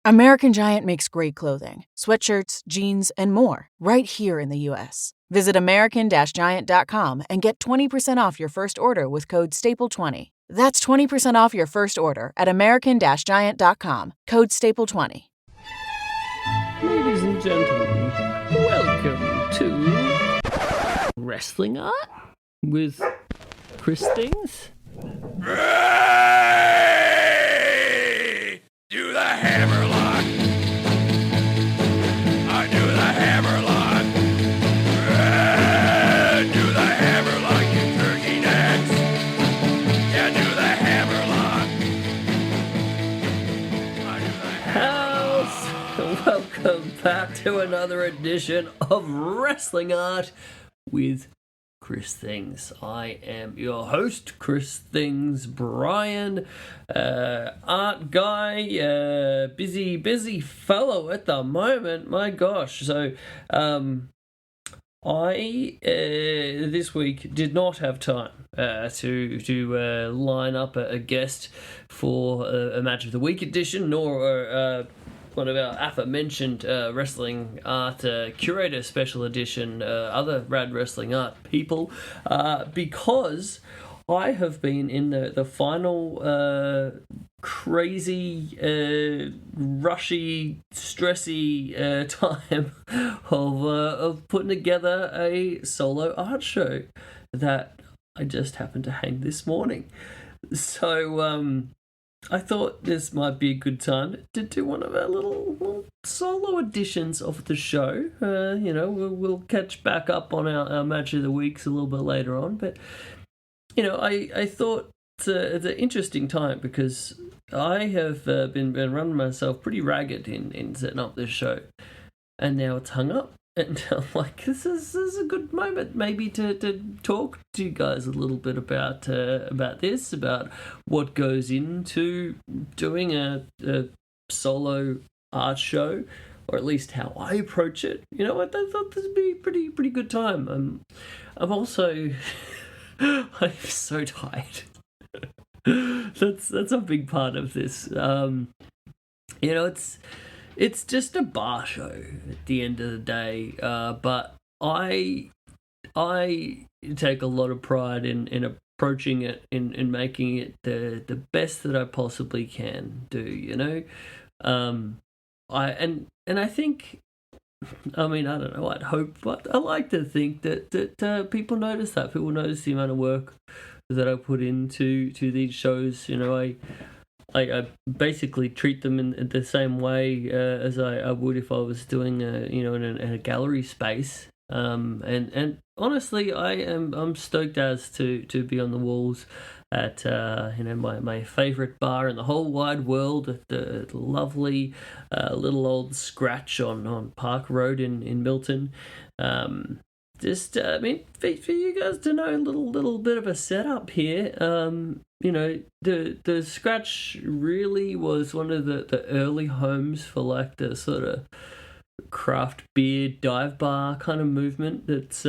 American Giant makes great clothing, sweatshirts, jeans, and more, right here in the U.S. Visit American-Giant.com and get 20% off your first order with code STAPLE20. That's 20% off your first order at American-Giant.com, code STAPLE20. Ladies and gentlemen, welcome to Wrestling Art with Chris Things. Ray! Do the hammerlock. I do the hammerlock. Ray! Do the hammerlock, you turkey necks. Yeah, do the hammerlock. I do the hammerlock. Welcome back to another edition of Wrestling Art with Chris Things. I am your host, Chris Things, Brian, art guy, busy fellow at the moment, my gosh. So, I this week did not have time to line up a guest for a Match of the Week edition, nor one of our aforementioned wrestling art curator special edition, other rad wrestling art people, because I have been in the final crazy, rushy, stressy time of putting together a solo art show that I just happened to hang this morning. So, I thought this might be a good time to do one of our little solo editions of the show. We'll catch back up on our Match of the Weeks a little bit later on. But, I thought it's an interesting time because I have been running myself pretty ragged in setting up this show. And now it's hung up. And I'm like, this is a good moment maybe to talk to you guys a little bit about this, about what goes into doing a solo art show, or at least how I approach it. I thought this would be a pretty good time. I'm also I'm so tired. That's a big part of this. It's just a bar show at the end of the day, but I take a lot of pride in approaching it, in making it the best that I possibly can do. I think, I don't know, I'd hope, but I like to think that people notice that. People notice the amount of work that I put into these shows. I basically treat them in the same way as I would if I was doing in a gallery space. And honestly, I'm stoked as to be on the walls at my favorite bar in the whole wide world, at the lovely little old Scratch on Park Road in Milton. For you guys to know a little bit of a setup here. The Scratch really was one of the early homes for like the sort of craft beer dive bar kind of movement that's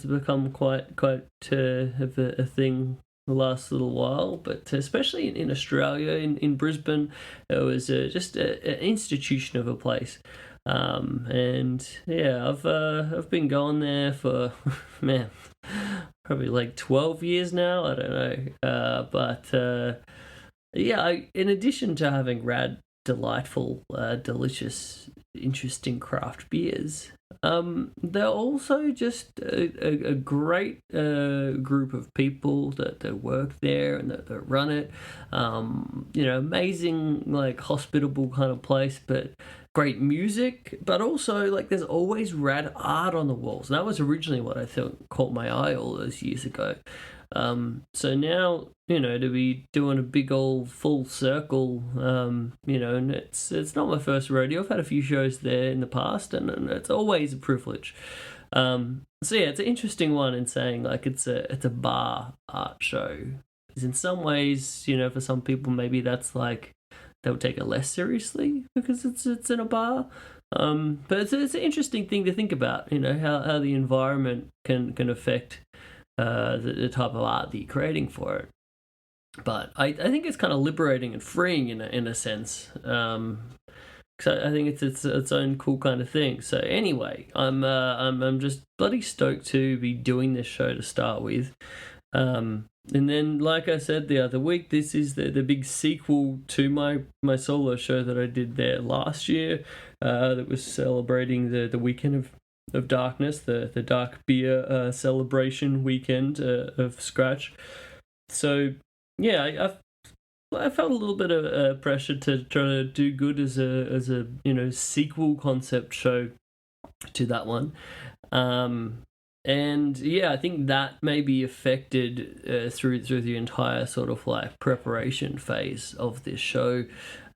become quite of a thing the last little while, but especially in Australia, in Brisbane, it was just an institution of a place. And yeah, I've been going there for probably like 12 years now. I don't know, but in addition to having rad, delightful, delicious, interesting craft beers, they're also just a great group of people that work there and that run it. Amazing, like, hospitable kind of place, but great music, but also like there's always rad art on the walls. And that was originally what I thought caught my eye all those years ago. So now, to be doing a big old full circle, and it's not my first rodeo. I've had a few shows there in the past, and it's always a privilege. So yeah, it's an interesting one in saying like it's a bar art show. Because in some ways, for some people maybe that's like they'll take it less seriously because it's in a bar. But it's an interesting thing to think about, how the environment can affect the type of art that you're creating for it. But I think it's kind of liberating and freeing in a sense. Because I think it's its own cool kind of thing. So anyway, I'm just bloody stoked to be doing this show to start with. And then, like I said the other week, this is the big sequel to my solo show that I did there last year. That was celebrating the weekend of darkness, the dark beer celebration weekend of Scratch. So yeah, I felt a little bit of pressure to try to do good as a sequel concept show to that one. And yeah, I think that may be affected through the entire sort of like preparation phase of this show.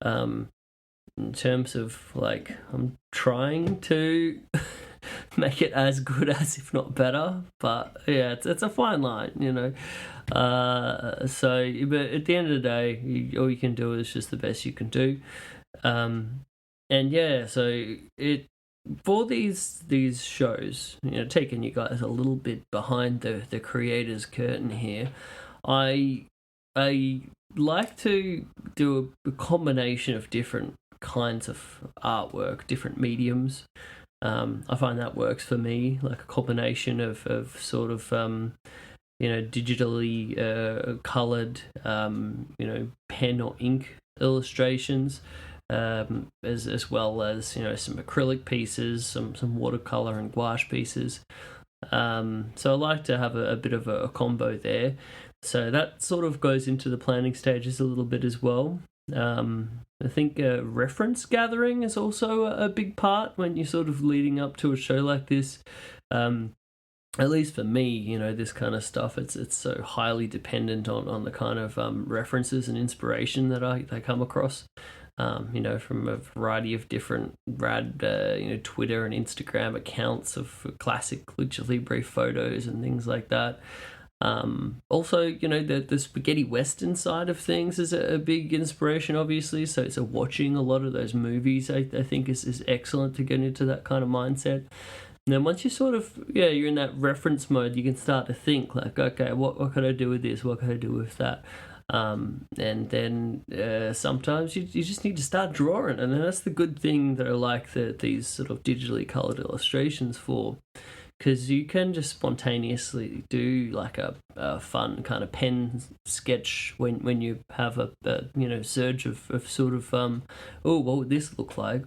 In terms of like, I'm trying to make it as good as, if not better, but yeah, it's a fine line, So, but at the end of the day, all you can do is just the best you can do. And yeah, so for these shows, taking you guys a little bit behind the creator's curtain here, I like to do a combination of different kinds of artwork, different mediums. I find that works for me, like a combination of sort of digitally colored pen or ink illustrations, as well as some acrylic pieces, some watercolor and gouache pieces. So I like to have a bit of a combo there. So that sort of goes into the planning stages a little bit as well. I think reference gathering is also a big part when you're sort of leading up to a show like this. At least for me, this kind of stuff, it's so highly dependent on the kind of references and inspiration that I come across. From a variety of different rad, Twitter and Instagram accounts of classic Lucha Libre photos and things like that. Also, the spaghetti western side of things is a big inspiration, obviously. So watching a lot of those movies, I think is excellent to get into that kind of mindset. And then once you sort of, you're in that reference mode, you can start to think like, okay, what could I do with this? What could I do with that? And then sometimes you just need to start drawing, and that's the good thing that I like these sort of digitally colored illustrations for, because you can just spontaneously do like a fun kind of pen sketch when you have a surge of sort of what would this look like,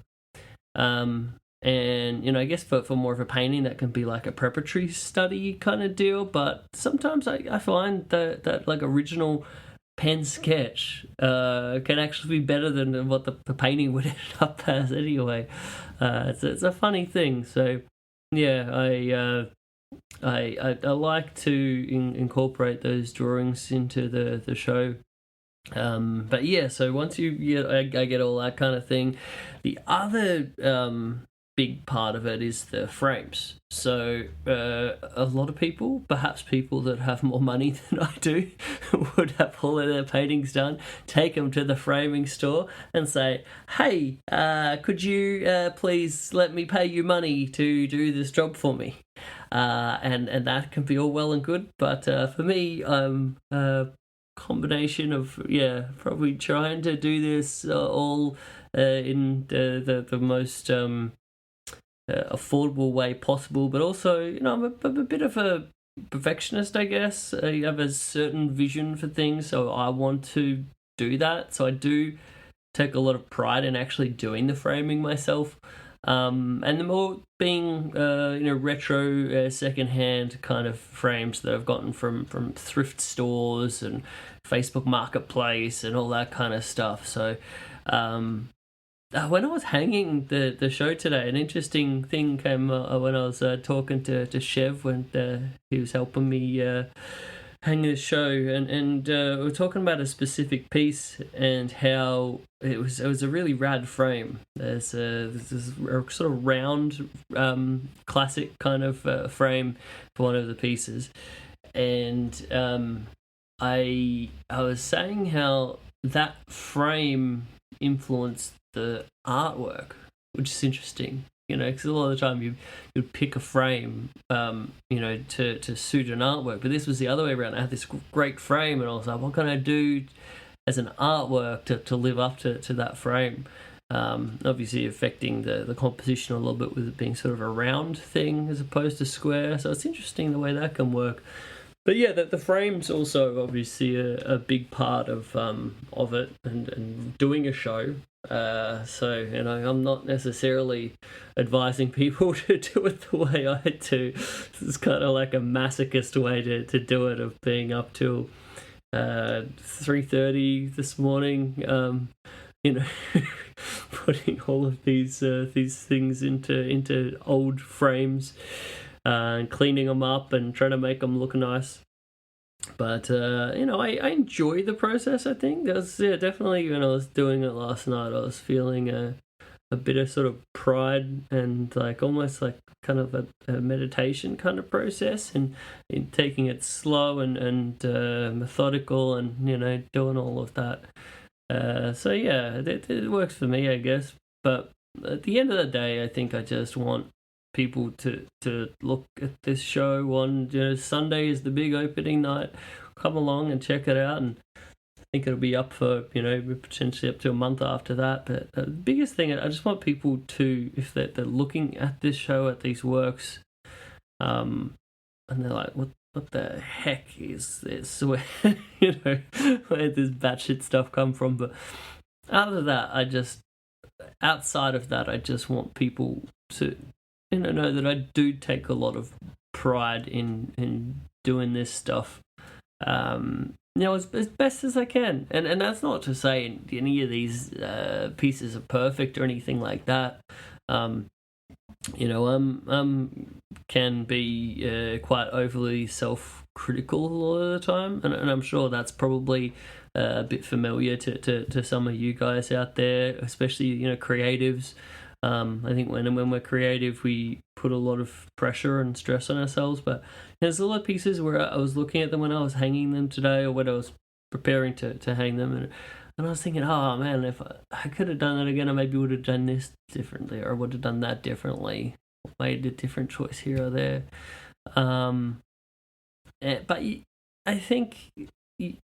and I guess for more of a painting that can be like a preparatory study kind of deal, but sometimes I find that like original pen sketch can actually be better than what the painting would end up as anyway. It's a funny thing. So yeah, I like to incorporate those drawings into the show. But yeah, so once I get all that kind of thing, the other big part of it is the frames. So a lot of people, perhaps people that have more money than I do, would have all of their paintings done, take them to the framing store and say, hey, could you please let me pay you money to do this job for me? And that can be all well and good, but for me, I'm combination of probably trying to do this all in the most affordable way possible, but also I'm a bit of a perfectionist, I guess. I have a certain vision for things, so I want to do that. So I do take a lot of pride in actually doing the framing myself. And the more being retro secondhand kind of frames that I've gotten from thrift stores and Facebook Marketplace and all that kind of stuff. So when I was hanging the show today, an interesting thing came when I was talking to Chev when he was helping me hang the show, and we were talking about a specific piece and how it was a really rad frame. There's this sort of round classic kind of frame for one of the pieces, and I was saying how that frame influenced the artwork, which is interesting, because a lot of the time you'd pick a frame, to suit an artwork, but this was the other way around. I had this great frame, and I was like, what can I do as an artwork to live up to that frame? obviously affecting the composition a little bit with it being sort of a round thing as opposed to square. So it's interesting the way that can work. But yeah, the frame's also obviously a big part of it and doing a show. So, I'm not necessarily advising people to do it the way I do. It's kind of like a masochist way to do it, of being up till 3:30 this morning, putting all of these things into old frames, and cleaning them up and trying to make them look nice. But I enjoy the process. I think there's definitely, when I was doing it last night, I was feeling a bit of sort of pride and like almost like kind of a meditation kind of process, and in taking it slow and methodical, and doing all of that. So yeah, it works for me, I guess. But at the end of the day, I think I just want people to look at this show on Sunday is the big opening night. Come along and check it out, and I think it'll be up for potentially up to a month after that. But the biggest thing, I just want people to, if they're looking at this show, at these works, and they're like, what the heck is this? Where where this batshit stuff come from? But outside of that, I just want people to know that I do take a lot of pride in doing this stuff, as best as I can. And that's not to say any of these pieces are perfect or anything like that. Can be quite overly self-critical a lot of the time, and I'm sure that's probably a bit familiar to some of you guys out there, especially creatives. I think when we're creative, we put a lot of pressure and stress on ourselves. But there's a lot of pieces where I was looking at them when I was hanging them today, or when I was preparing to hang them, and I was thinking, oh man, if I could have done that again, I maybe would have done this differently, or would have done that differently, made a different choice here or there. But I think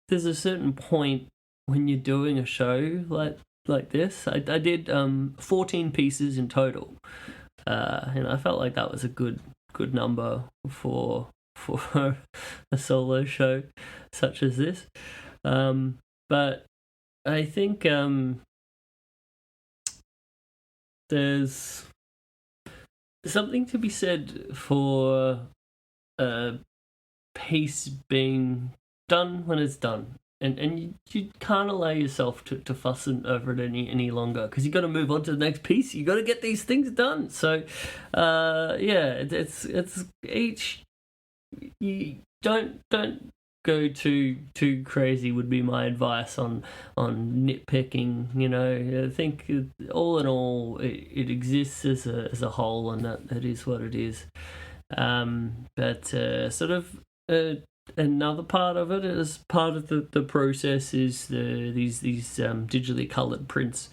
there's a certain point when you're doing a show like this. I did 14 pieces in total, and I felt like that was a good number for a solo show such as this. But I think there's something to be said for a piece being done when it's done. And you can't allow yourself to fuss over it any longer, because you got to move on to the next piece. You got to get these things done. So, it's each. You don't go too crazy would be my advice on nitpicking. I think all in all, it exists as a whole, and that is what it is. But sort of. Another part of it, as part of the process, is these digitally coloured prints.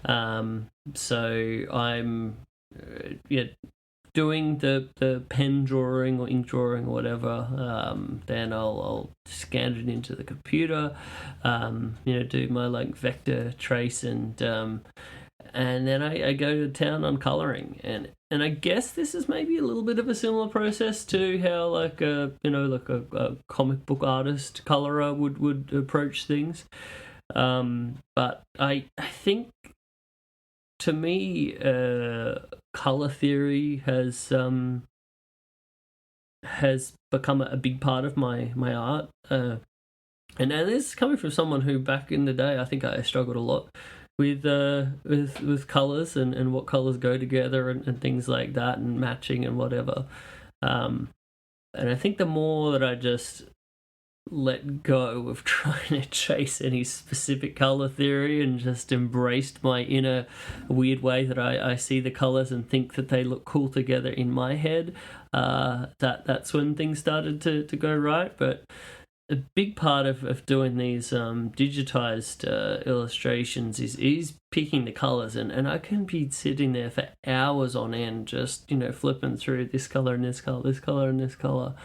So I'm doing the pen drawing or ink drawing or whatever. Then I'll scan it into the computer. Do my vector trace, and then I go to town on colouring, and I guess this is maybe a little bit of a similar process to how a comic book artist colorer would approach things. But I think, to me, color theory has become a big part of my art. And this is coming from someone who, back in the day, I think I struggled a lot with colours and what colours go together and things like that, and matching and whatever. And I think the more that I just let go of trying to chase any specific colour theory and just embraced my inner weird way that I see the colours and think that they look cool together in my head, that's when things started to go right. But a big part of doing these digitized illustrations is picking the colors, and I can be sitting there for hours on end just flipping through this color and this color, this color and this color.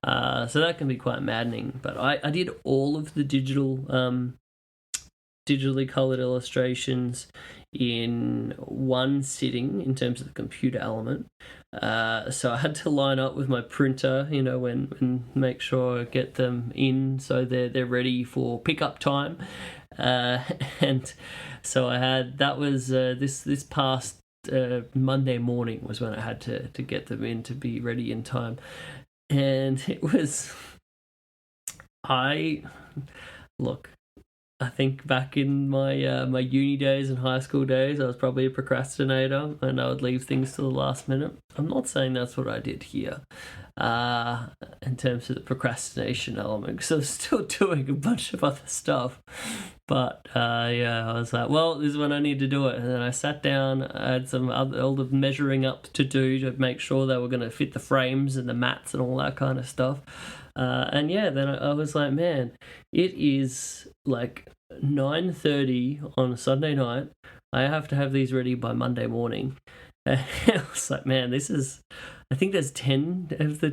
So that can be quite maddening. But I did all of the digitally colored illustrations in one sitting in terms of the computer element. So I had to line up with my printer, when make sure I get them in so they're ready for pickup time. And so that was this past Monday morning was when I had to get them in to be ready in time. And it was, I think back in my my uni days and high school days, I was probably a procrastinator and I would leave things to the last minute. I'm not saying that's what I did here in terms of the procrastination element, because I was still doing a bunch of other stuff. But I was like, well, this is when I need to do it. And then I sat down, I had some other measuring up to do to make sure they were going to fit the frames and the mats and all that kind of stuff. Then I was like, man, it is like 9:30 on a Sunday night. I have to have these ready by Monday morning. And I was like, man, I think there's 10 of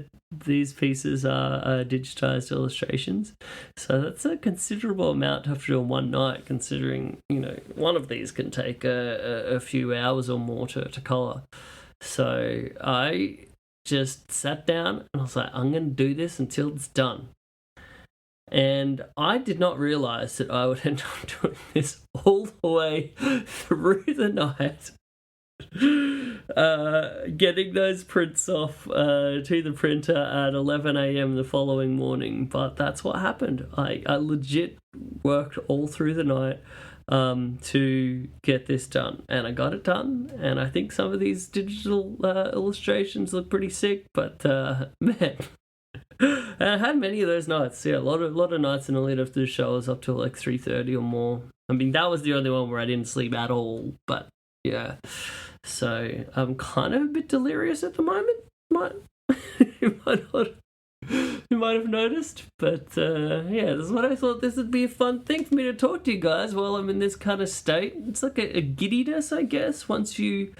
these pieces are digitized illustrations. So that's a considerable amount to have to do in one night, considering, one of these can take a few hours or more to color. So I just sat down and I was like, I'm going to do this until it's done. And I did not realize that I would end up doing this all the way through the night. Getting those prints off to the printer at 11 a.m. the following morning. But that's what happened. I legit worked all through the night to get this done, and I got it done. And I think some of these digital illustrations look pretty sick, but man, and I had many of those nights. Yeah, a lot of nights in the lead up to the show. I was up till like 3:30 or more. I mean, that was the only one where I didn't sleep at all. But yeah, so I'm kind of a bit delirious at the moment. You might have noticed, but this is what I thought. This would be a fun thing for me to talk to you guys while I'm in this kind of state. It's like a giddiness, I guess. Once you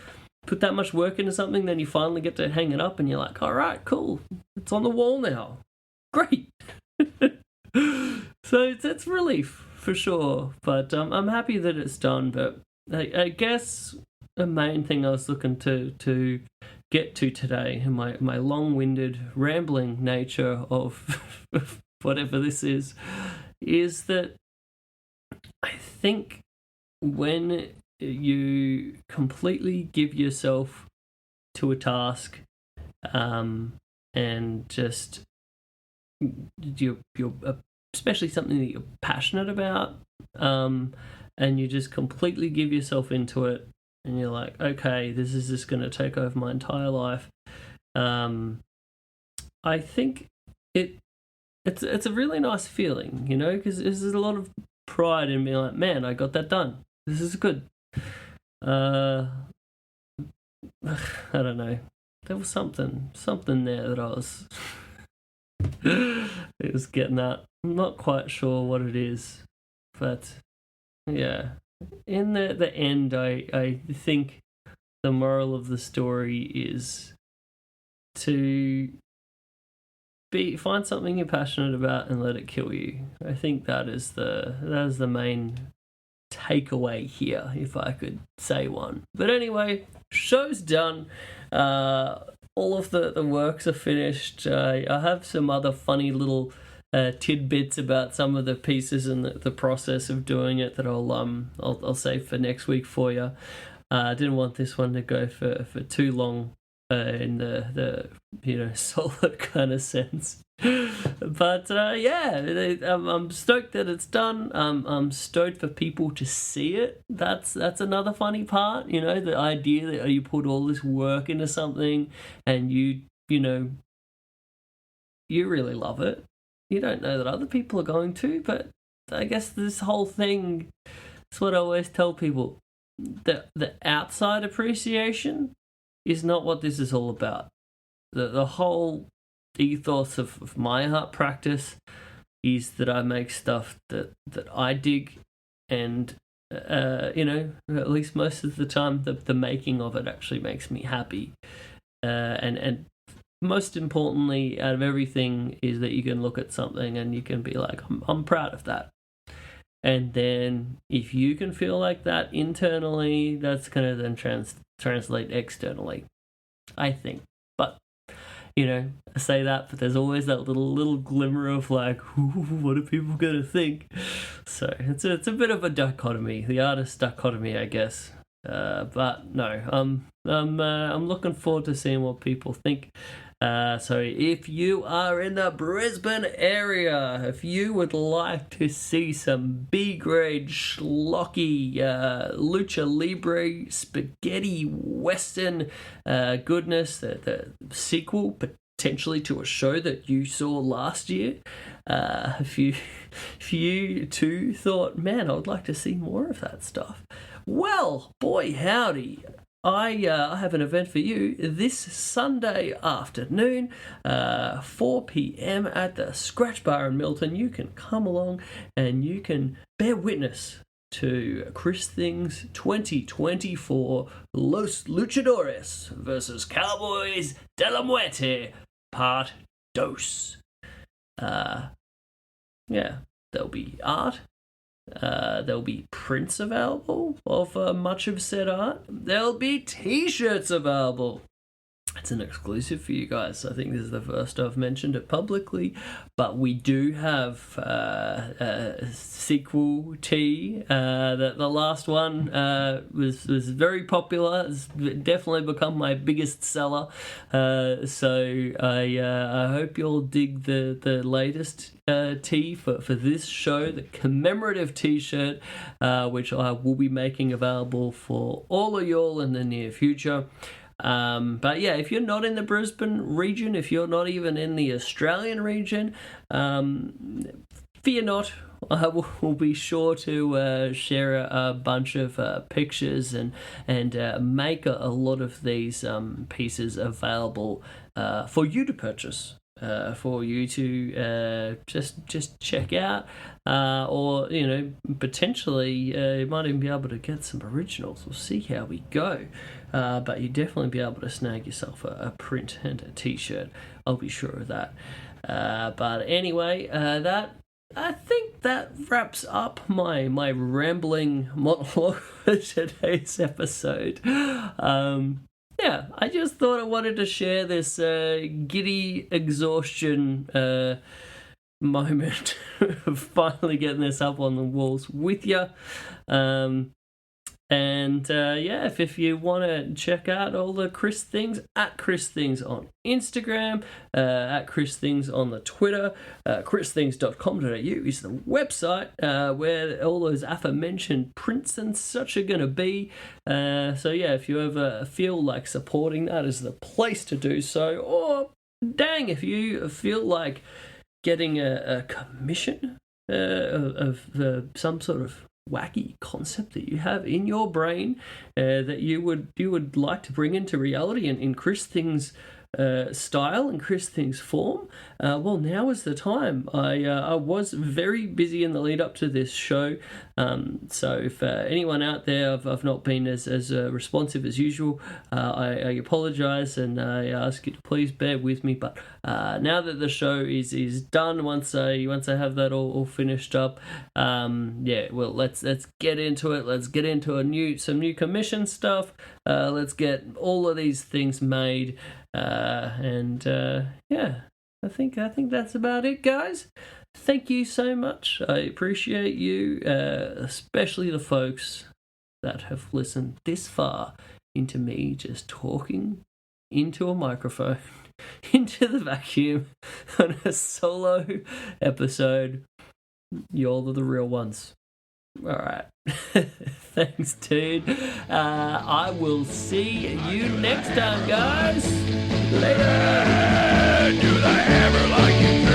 put that much work into something, then you finally get to hang it up, and you're like, all right, cool, it's on the wall now. Great. So it's relief for sure, but I'm happy that it's done. But I guess the main thing I was looking to get to today, and my long-winded rambling nature of whatever this is that I think when you completely give yourself to a task, and just you're especially something that you're passionate about, and you just completely give yourself into it, and you're like, okay, this is just going to take over my entire life. I think it's a really nice feeling, because there's a lot of pride in being like, man, I got that done. This is good. I don't know. There was something there that I was it was getting at. I'm not quite sure what it is, but yeah. In the end, I think the moral of the story is to find something you're passionate about and let it kill you. I think that is the main takeaway here, if I could say one. But anyway, show's done. All of the works are finished. I have some other funny little tidbits about some of the pieces and the process of doing it that I'll save for next week for you. I didn't want this one to go for too long in the solid kind of sense. But I'm stoked that it's done. I'm stoked for people to see it. That's another funny part, the idea that you put all this work into something and you really love it. You don't know that other people are going to, but I guess this whole thing, it's what I always tell people, the outside appreciation is not what this is all about. The whole ethos of my art practice is that I make stuff that I dig, and at least most of the time the making of it actually makes me happy, and most importantly out of everything is that you can look at something and you can be like, I'm proud of that. And then if you can feel like that internally, that's going to then translate externally, I think. But, I say that, but there's always that little glimmer of like, what are people going to think? So it's a bit of a dichotomy, the artist dichotomy, I guess. But no, I'm looking forward to seeing what people think. So if you are in the Brisbane area, if you would like to see some B-grade schlocky lucha libre spaghetti western goodness, the sequel potentially to a show that you saw last year, if you too thought, man, I would like to see more of that stuff, well, boy howdy, I have an event for you this Sunday afternoon, 4 p.m. at the Scratch Bar in Milton. You can come along and you can bear witness to Chris Thing's 2024 Los Luchadores versus Cowboys de la Muerte Part 2. There'll be art. There'll be prints available of much of said art. There'll be t-shirts available. It's an exclusive for you guys. I think this is the first I've mentioned it publicly, but we do have a sequel tee. The last one was very popular. It's definitely become my biggest seller. So I hope you'll dig the latest tee for this show, the commemorative t-shirt, which I will be making available for all of y'all in the near future. But yeah, if you're not in the Brisbane region, if you're not even in the Australian region, fear not. I will be sure to share a bunch of pictures and make a lot of these pieces available for you to purchase. For you to just check out, or potentially you might even be able to get some originals. We'll see how we go, but you definitely be able to snag yourself a print and a t-shirt. I'll be sure of that. But anyway, I think that wraps up my rambling monologue for today's episode. Yeah, I just thought I wanted to share this giddy exhaustion moment of finally getting this up on the walls with you. If you want to check out all the Chris Things, at Chris Things on Instagram, at Chris Things on the Twitter, christhings.com.au is the website where all those aforementioned prints and such are going to be. If you ever feel like supporting, that is the place to do so. Or, dang, if you feel like getting a commission of some sort of wacky concept that you have in your brain that you would like to bring into reality and in Chris Things style and Chris Things form, well, now is the time. I was very busy in the lead up to this show, so if anyone out there, I've not been as responsive as usual, I apologise, and I ask you to please bear with me, but now that the show is done, once I have that all finished up, let's get into it. Let's get into some new commission stuff. Let's get all of these things made. I think that's about it, guys. Thank you so much. I appreciate you, especially the folks that have listened this far into me just talking into a microphone, into the vacuum on a solo episode. Y'all are the real ones. All right. Thanks, dude. I will see you next time, guys. Later. Do the hammer like you